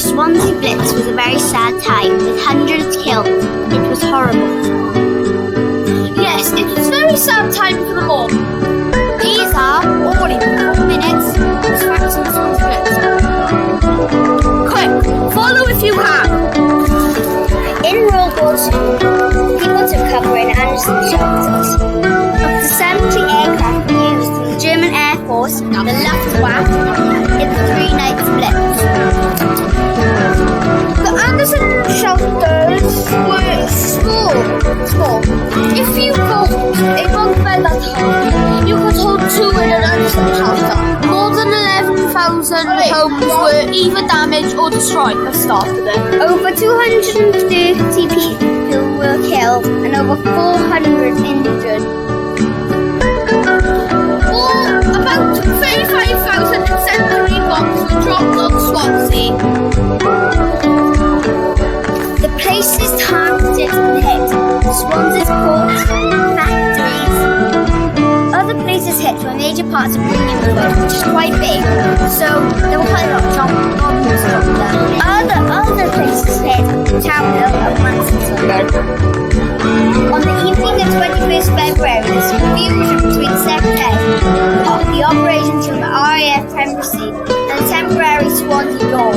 Swansea Blitz was a very sad time, with hundreds killed. It was horrible. Yes, it was a very sad time for them all. These are all in 4 minutes. Facts on Swansea Blitz. Quick, follow if you can. In World War II, people took cover in Anderson shelters. Up to 70 aircraft were used from the German Air Force, the Luftwaffe, in the 3 nights Blitz. The Anderson shelters were small. If you got a bunk bed at home, you could hold 2 in an Anderson shelter. More than 11,000 homes were either damaged or destroyed at the start of it. Over 230 people were killed and over 400 injured. About 35,000 incendiary bombs were dropped on Swansea. The places targeted and hit: Swansea's ports, factories. Other places hit were major parts of Greenwood, which is quite big, so there were quite a lot of bombs dropped there. Other places hit Town Hill and Manchester. On the evening of 21st February, there was confusion between sectors of the operations from the RAF Embassy and the temporary Swansea Dawn.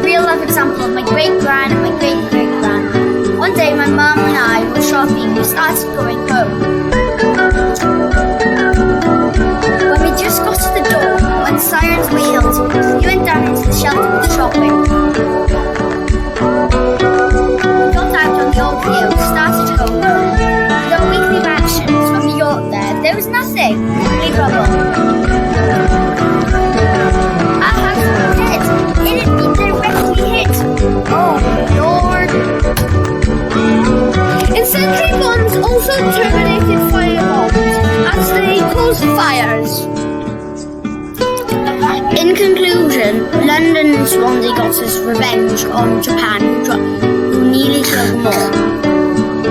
Real life example of my great-gran and my great-great-gran. One day my mum and I were shopping. We started going home. When we just got to the door, when sirens wailed, we went down into the shelter with shopping. We got out on the old hill, started home. With our weekly rations, when we got there was nothing. Only rubble. Our house was hit. It had been directly hit. Oh Lord. Incendiary bombs also terminated fire bombs as they caused fires. In conclusion, London and Swansea got its revenge on Japan, who nearly killed them all.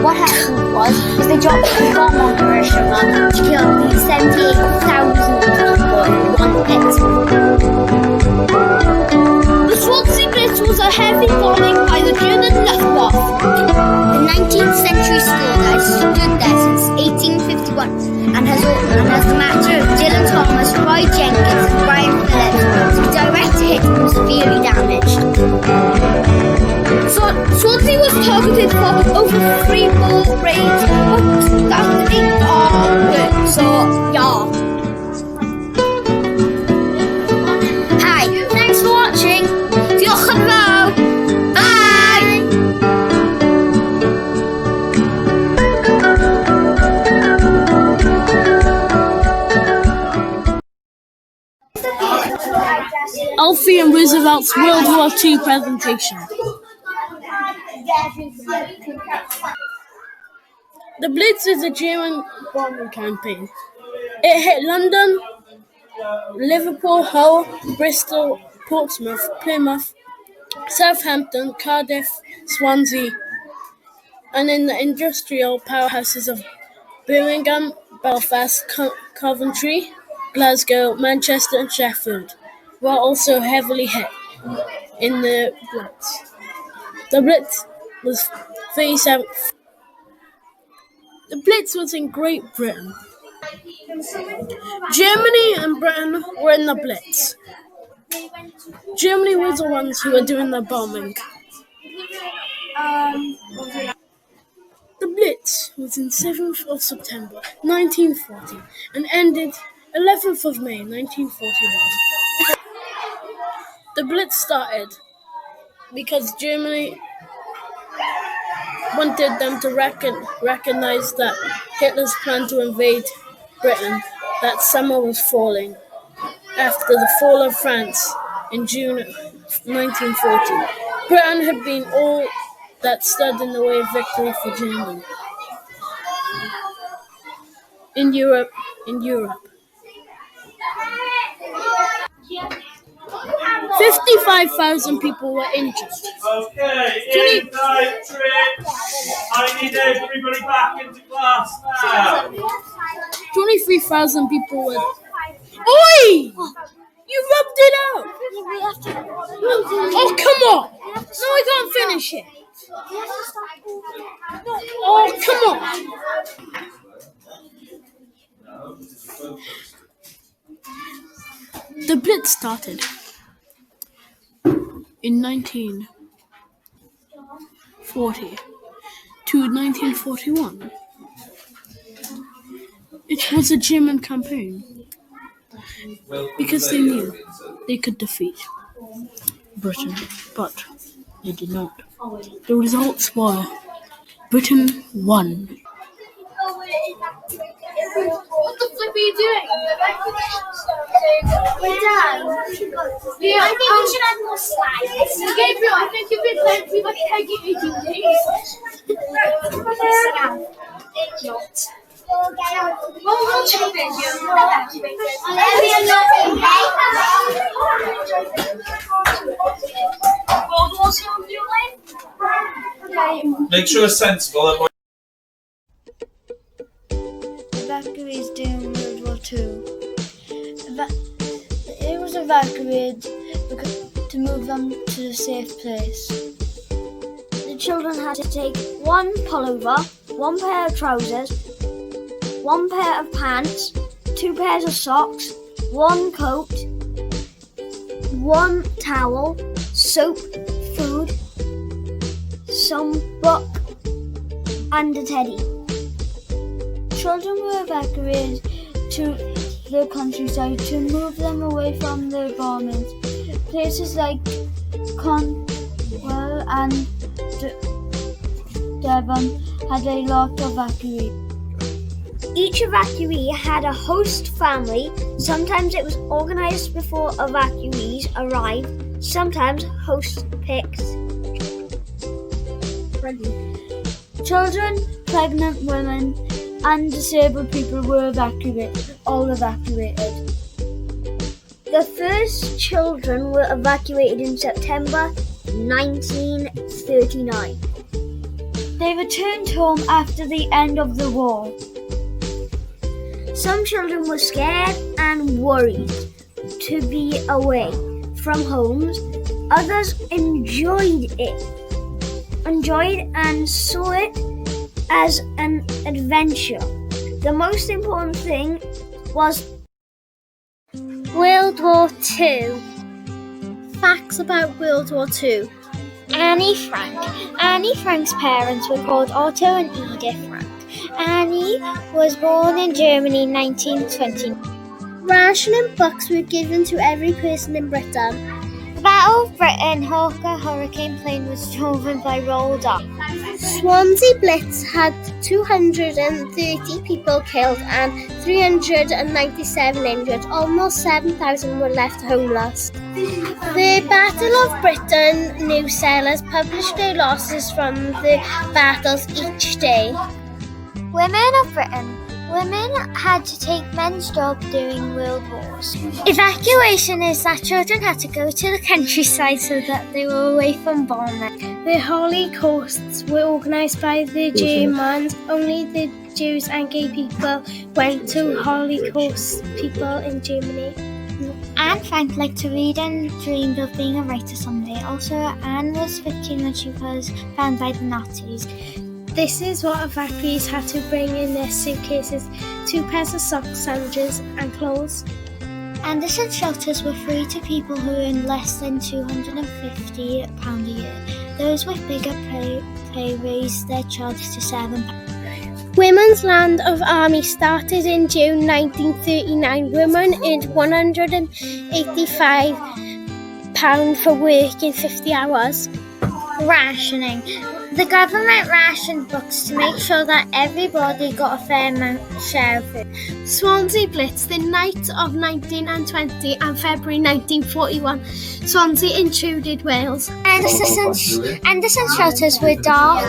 What happened was they dropped a bomb on Hiroshima, which killed 78,000 people in one hit. The Swansea Blitz was a heavy bombing by the German Luftwaffe. The 19th century school guide stood there since 1851 and has the matter of Dylan Thomas, Roy Jenkins and Brian Phillips, whose direct hit was severely damaged. So Swansea was targeted for over 3 more raids, but that didn't work, so yeah. Hi, thanks for watching. Diolch yn fawr. Bye! Alfie and Roosevelt's World War II presentation. The Blitz is a German bombing campaign. It hit London, Liverpool, Hull, Bristol, Portsmouth, Plymouth, Southampton, Cardiff, Swansea, and in the industrial powerhouses of Birmingham, Belfast, Coventry, Glasgow, Manchester and Sheffield were also heavily hit in the Blitz. The Blitz was 37th. The Blitz was in Great Britain. Germany and Britain were in the Blitz. Germany was the ones who were doing the bombing. The Blitz was on 7th of September 1940 and ended 11th of May 1941. The Blitz started because Germany wanted them to recognize that Hitler's plan to invade Britain, that summer was falling after the fall of France in June 1940. Britain had been all that stood in the way of victory for Germany. In Europe. 55,000 people were injured. Okay, in night trips. I need everybody back into class now. 23,000 people were... Oi! You rubbed it out! Oh, come on! No, I can't finish it. Oh, come on! The Blitz started in 1940 to 1941. It was a German campaign because they knew they could defeat Britain, but they did not. The results were Britain won. What the flip are you doing? We're done. Yeah, I think we should have more slides. Gabriel, I think you've been playing too much Peggy 18 days. Not. We'll change it. Make sure it's sensible. Evacuees during World War II. It was evacuated to move them to a safe place. The children had to take one pullover, one pair of trousers, one pair of pants, 2 pairs of socks, one coat, one towel, soap, food, some book, and a teddy. Children were evacuated to the countryside to move them away from the bombings. Places like Cornwall and Devon had a lot of evacuees. Each evacuee had a host family. Sometimes it was organised before evacuees arrived. Sometimes host picked. Children, pregnant women, and disabled people were all evacuated. The first children were evacuated in September 1939. They returned home after the end of the war. Some children were scared and worried to be away from homes. Others enjoyed and saw it as an adventure. The most important thing was World War II. Facts about World War II. Annie Frank. Annie Frank's parents were called Otto and Edith Frank. Annie was born in Germany in 1920. Ration and books were given to every person in Britain. The Battle of Britain, Hawker Hurricane plane was driven by Roald Dahl. Swansea Blitz had 230 people killed and 397 injured. Almost 7,000 were left homeless. The Battle of Britain newsellers published their losses from the battles each day. Women of Britain. Women had to take men's jobs during world wars. Evacuation is that children had to go to the countryside so that they were away from bombing. The Holocausts were organised by the Germans. Only the Jews and gay people went to Holocaust people in Germany. Anne Frank liked to read and dreamed of being a writer someday. Also, Anne was 15 when she was found by the Nazis. This is what evacuees had to bring in their suitcases: 2 pairs of socks, sandwiches and clothes. Anderson shelters were free to people who earned less than £250 a year. Those with bigger pay raised their charge to £7. Women's Land of Army started in June 1939. Women earned £185 for working 50 hours. Rationing. The government rationed books to make sure that everybody got a fair share of it. Swansea Blitz, the night of 19 and 20 and February 1941. Swansea intruded Wales. Anderson shelters were dark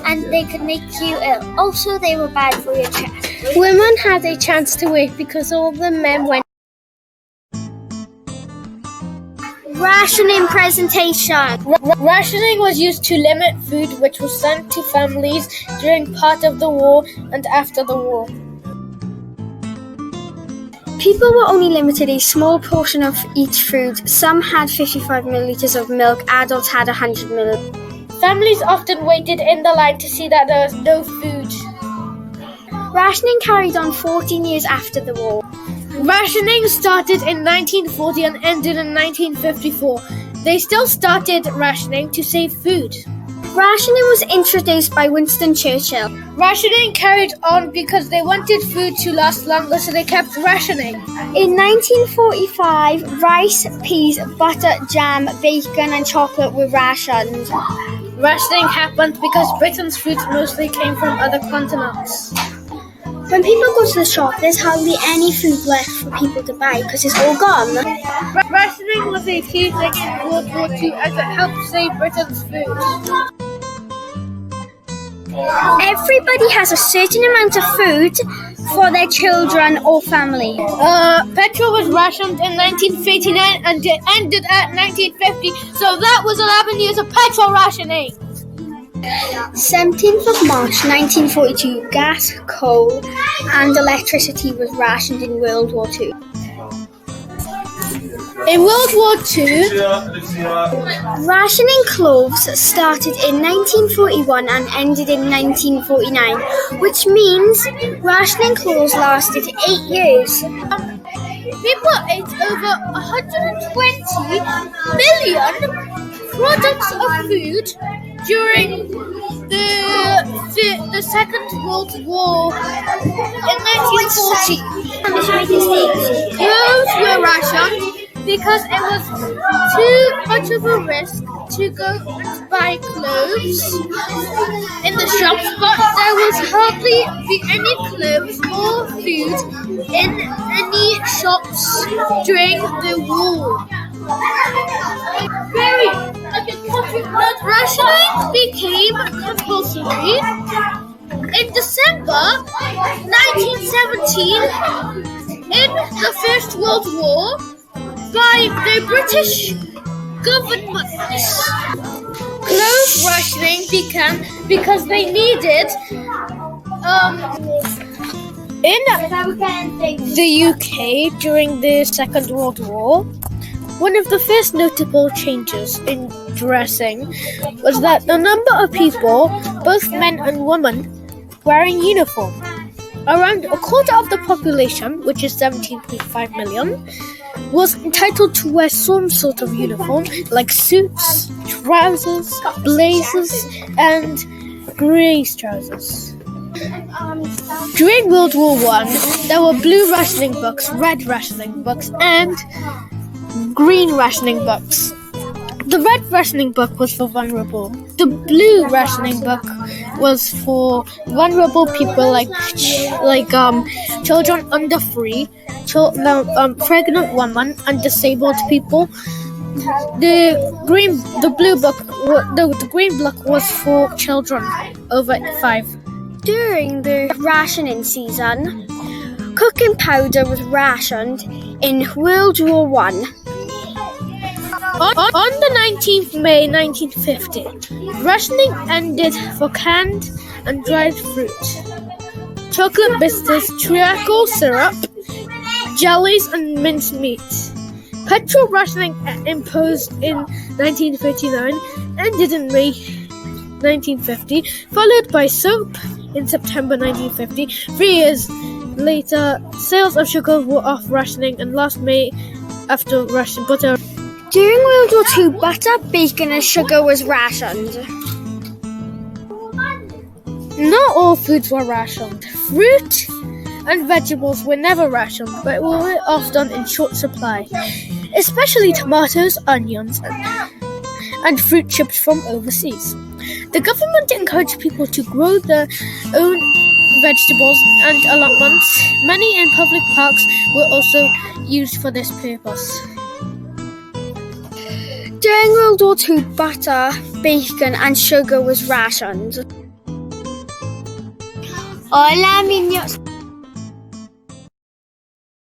and they could make you ill. Also, they were bad for your chest. Women had a chance to work because all the men went. Rationing presentation. Rationing was used to limit food which was sent to families during part of the war and after the war. People were only limited a small portion of each food. Some had 55 millilitres of milk, adults had 100 millilitres. Families often waited in the line to see that there was no food. Rationing carried on 14 years after the war. Rationing started in 1940 and ended in 1954. They still started rationing to save food. Rationing was introduced by Winston Churchill. Rationing carried on because they wanted food to last longer, so they kept rationing. In 1945, rice, peas, butter, jam, bacon and chocolate were rationed. Rationing happened because Britain's food mostly came from other continents. When people go to the shop, there's hardly any food left for people to buy because it's all gone. Rationing was a key thing in World War II as it helped save Britain's food. Everybody has a certain amount of food for their children or family. Petrol was rationed in 1939 and it ended at 1950, so that was 11 years of petrol rationing. 17th of March 1942, gas, coal and electricity was rationed in World War II. In World War II, rationing clothes started in 1941 and ended in 1949, which means rationing clothes lasted 8 years. people ate over 120 million products of food during the Second World War in 1940. Clothes were rationed because it was too much of a risk to go and buy clothes in the shops, but there was hardly any clothes or food in any shops during the war. Rationing became compulsory in December 1917 in the First World War by the British government. Clothes rationing began because they needed in the UK during the Second World War. One of the first notable changes in dressing was that the number of people, both men and women, wearing uniform. Around a quarter of the population, which is 17.5 million, was entitled to wear some sort of uniform, like suits, trousers, blazers, and grey trousers. During World War I, there were blue rationing books, red rationing books, and green rationing books. The red rationing book was for vulnerable. The blue rationing book was for vulnerable people like children under 3, pregnant women, and disabled people. The green book was for children over 5. During the rationing season, cooking powder was rationed in World War I. On the 19th May 1950, rationing ended for canned and dried fruit, chocolate biscuits, treacle syrup, jellies, and minced meat. Petrol rationing imposed in 1939 ended in May 1950, followed by soap in September 1950. 3 years later, sales of sugar were off rationing, and last May, after ration butter. During World War II, butter, bacon and sugar was rationed. Not all foods were rationed. Fruit and vegetables were never rationed, but were often in short supply, especially tomatoes, onions, and fruit shipped from overseas. The government encouraged people to grow their own vegetables and allotments. Many in public parks were also used for this purpose. During World War II, butter, bacon and sugar was rationed. Hola, niños.